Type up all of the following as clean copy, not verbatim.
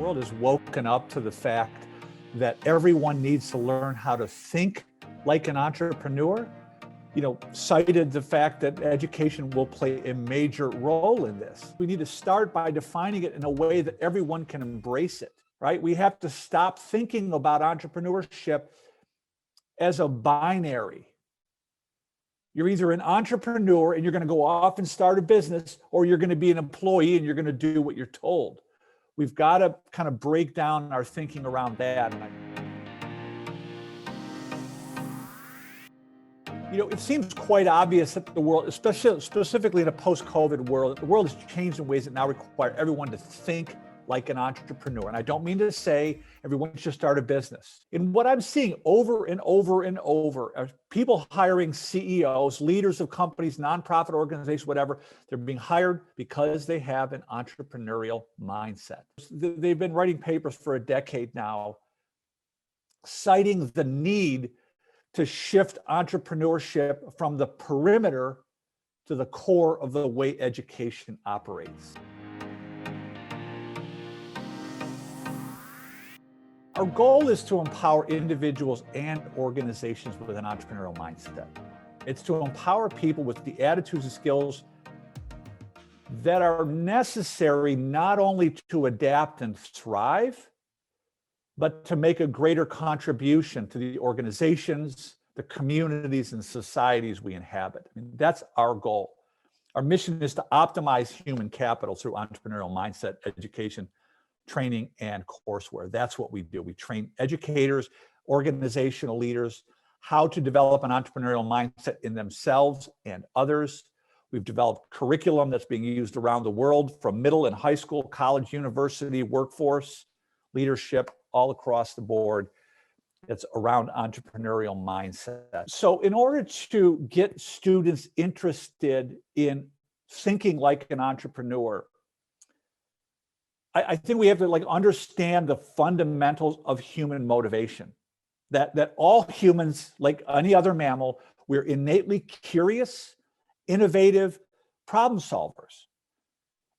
world has woken up to the fact that everyone needs to learn how to think like an entrepreneur, cited the fact that education will play a major role in this. We need to start by defining it in a way that everyone can embrace it, right? We have to stop thinking about entrepreneurship as a binary. You're either an entrepreneur and you're going to go off and start a business, or you're going to be an employee and you're going to do what you're told. We've got to kind of break down our thinking around that. It seems quite obvious that the world, specifically in a post-COVID world, the world has changed in ways that now require everyone to think like an entrepreneur. And I don't mean to say everyone should start a business. And what I'm seeing over and over and over are people hiring CEOs, leaders of companies, nonprofit organizations, whatever. They're being hired because they have an entrepreneurial mindset. They've been writing papers for a decade now, citing the need to shift entrepreneurship from the perimeter to the core of the way education operates. Our goal is to empower individuals and organizations with an entrepreneurial mindset. It's to empower people with the attitudes and skills that are necessary not only to adapt and thrive, but to make a greater contribution to the organizations, the communities, and societies we inhabit. That's our goal. Our mission is to optimize human capital through entrepreneurial mindset, education, training, and courseware. That's what we do. We train educators, organizational leaders, how to develop an entrepreneurial mindset in themselves and others. We've developed curriculum that's being used around the world, from middle and high school, college, university, workforce, leadership, all across the board. It's around entrepreneurial mindset. So in order to get students interested in thinking like an entrepreneur, I think we have to understand the fundamentals of human motivation, that all humans, like any other mammal, we're innately curious, innovative problem solvers.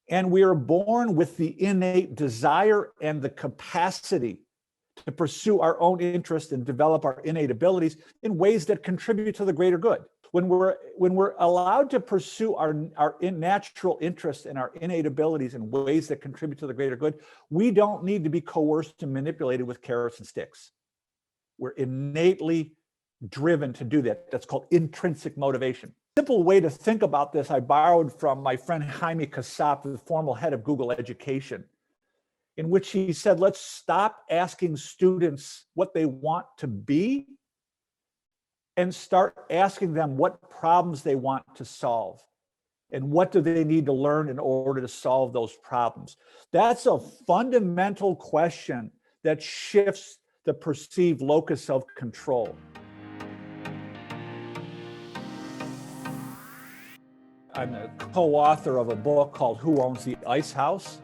And we are born with the innate desire and the capacity to pursue our own interest and develop our innate abilities in ways that contribute to the greater good. When we're allowed to pursue our natural interests and our innate abilities in ways that contribute to the greater good, we don't need to be coerced and manipulated with carrots and sticks. We're innately driven to do that. That's called intrinsic motivation. Simple way to think about this, I borrowed from my friend Jaime Casap, the former head of Google Education, in which he said, let's stop asking students what they want to be and start asking them what problems they want to solve and what do they need to learn in order to solve those problems. That's a fundamental question that shifts the perceived locus of control. I'm a co-author of a book called Who Owns the Ice House?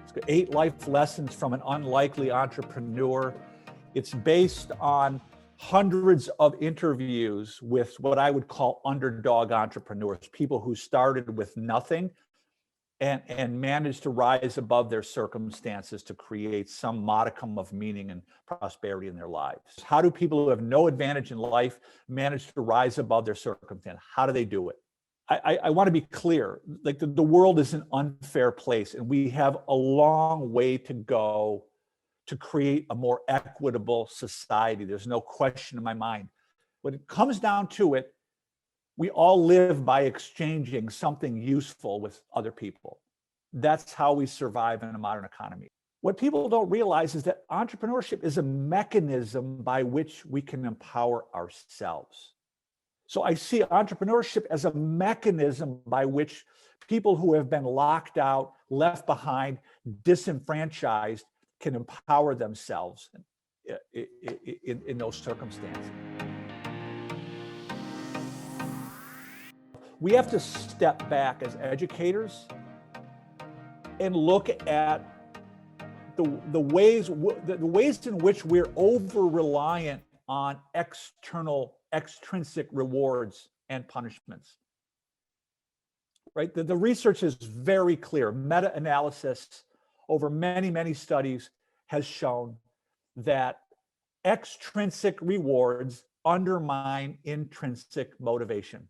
It's got 8 life lessons from an unlikely entrepreneur. It's based on hundreds of interviews with what I would call underdog entrepreneurs, people who started with nothing and managed to rise above their circumstances to create some modicum of meaning and prosperity in their lives. How do people who have no advantage in life manage to rise above their circumstance? How do they do it? I want to be clear, like the world is an unfair place, and we have a long way to go to create a more equitable society. There's no question in my mind. When it comes down to it, we all live by exchanging something useful with other people. That's how we survive in a modern economy. What people don't realize is that entrepreneurship is a mechanism by which we can empower ourselves. So I see entrepreneurship as a mechanism by which people who have been locked out, left behind, disenfranchised can empower themselves in those circumstances. We have to step back as educators and look at the ways in which we're over-reliant on extrinsic rewards and punishments. Right? The research is very clear. Meta-analysis over many, many studies has shown that extrinsic rewards undermine intrinsic motivation,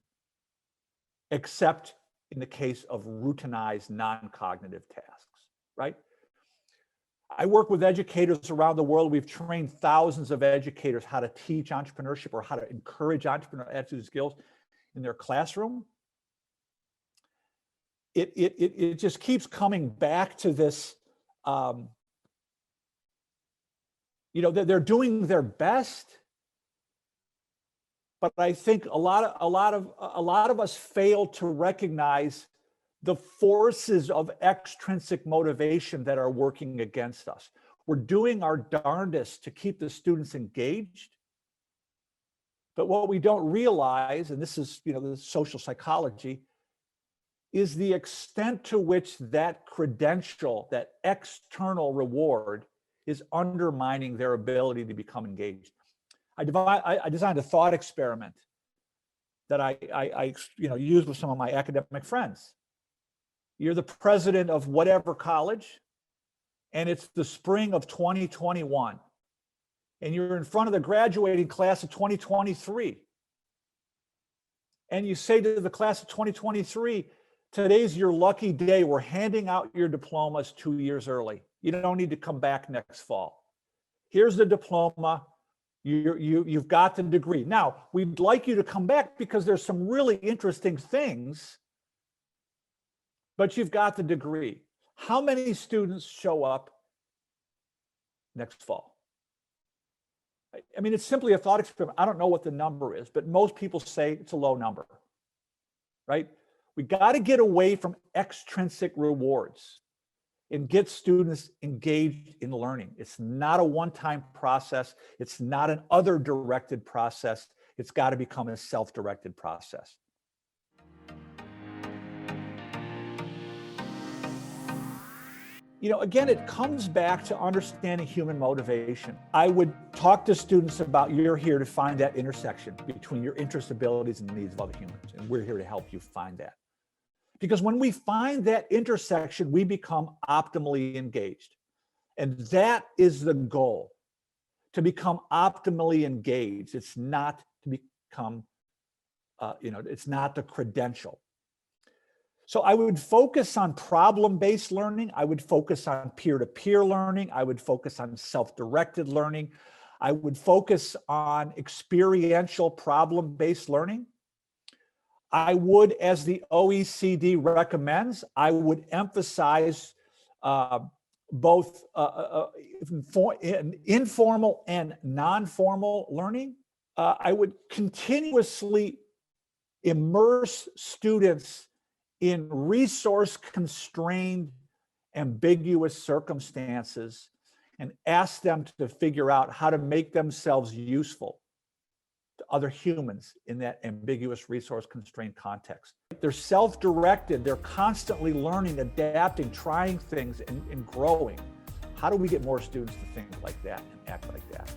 except in the case of routinized non-cognitive tasks, right? I work with educators around the world. We've trained thousands of educators how to teach entrepreneurship or how to encourage entrepreneurial attitude skills in their classroom. It just keeps coming back to this, they're doing their best, but I think a lot of us fail to recognize the forces of extrinsic motivation that are working against us. We're doing our darndest to keep the students engaged, but what we don't realize, and this is, the social psychology, is the extent to which that credential, that external reward, is undermining their ability to become engaged. I designed a thought experiment that I used with some of my academic friends. You're the president of whatever college, and it's the spring of 2021, and you're in front of the graduating class of 2023. And you say to the class of 2023, today's your lucky day. We're handing out your diplomas 2 years early. You don't need to come back next fall. Here's the diploma. You've got the degree. Now, we'd like you to come back because there's some really interesting things, but you've got the degree. How many students show up next fall? I mean, it's simply a thought experiment. I don't know what the number is, but most people say it's a low number, right? We got to get away from extrinsic rewards and get students engaged in learning. It's not a one-time process. It's not an other-directed process. It's got to become a self-directed process. Again, it comes back to understanding human motivation. I would talk to students about, you're here to find that intersection between your interests, abilities, and the needs of other humans, and we're here to help you find that. Because when we find that intersection, we become optimally engaged. And that is the goal, to become optimally engaged. It's not to become, it's not the credential. So I would focus on problem-based learning. I would focus on peer-to-peer learning. I would focus on self-directed learning. I would focus on experiential problem-based learning. I would, as the OECD recommends, I would emphasize both informal and non-formal learning. I would continuously immerse students in resource-constrained, ambiguous circumstances and ask them to figure out how to make themselves useful to other humans in that ambiguous, resource-constrained context. They're self-directed. They're constantly learning, adapting, trying things, and growing. How do we get more students to think like that and act like that?